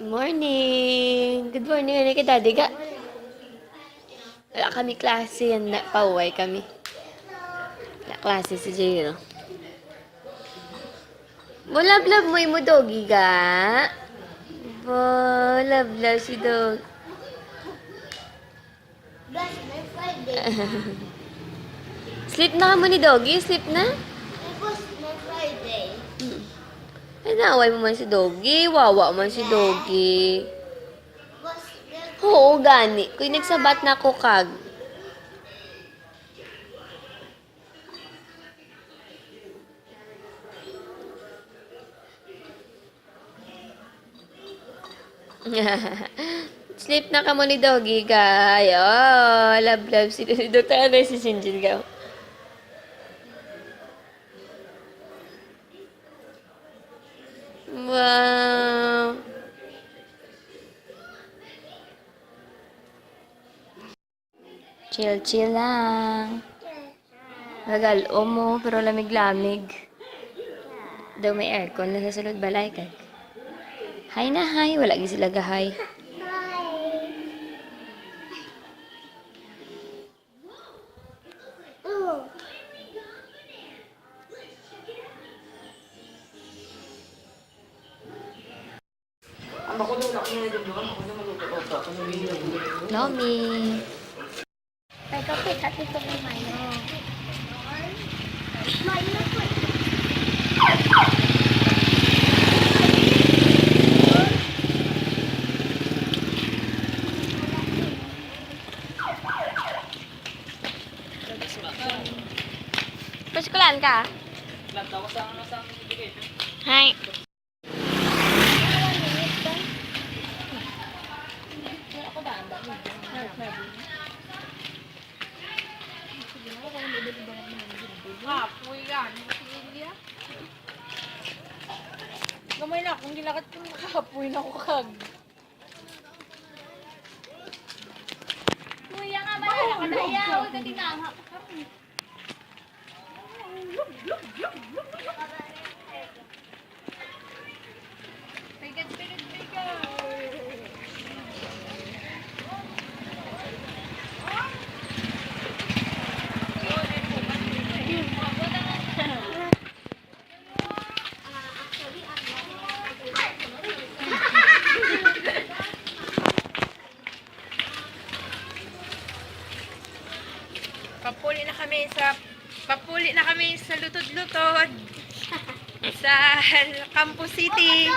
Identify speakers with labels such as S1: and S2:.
S1: Morning! Good morning, ano ka, daddy ka? Wala kami klase yan, pauwi kami. Wala klase si Jiro. Love mo yung doggy ka? Love si dog.
S2: Guys, may Friday.
S1: Sleep na ka mo ni doggy? Sleep na?
S2: Tapos may Friday.
S1: Ay, naaway mo man si doggy. Wawa man si doggy.
S2: Boss,
S1: Oo, gani. Kung nagsabat na ako kag. Sleep na ka mo ni doggy ka. Love si Dr. Ano si Sinjin ka. Wow. Chill lang. Nagalo mo, pero lamig-lamig. Daw may aircon na sa sulod balay kay. Hi na hi, wala gi sila gahay.
S2: oh,
S1: Nomi.
S2: may kape at ito kay Mayo. Mayo po.
S1: Paskulan ka? Hi.
S3: Kapoy yan. Gamay na akong gilakat ko kapoy na ko kag.
S2: Kuya nga ba yan? Kaya, huwag ka tinama.
S3: Papuli na kami sa lutod-lutod sa Campus City.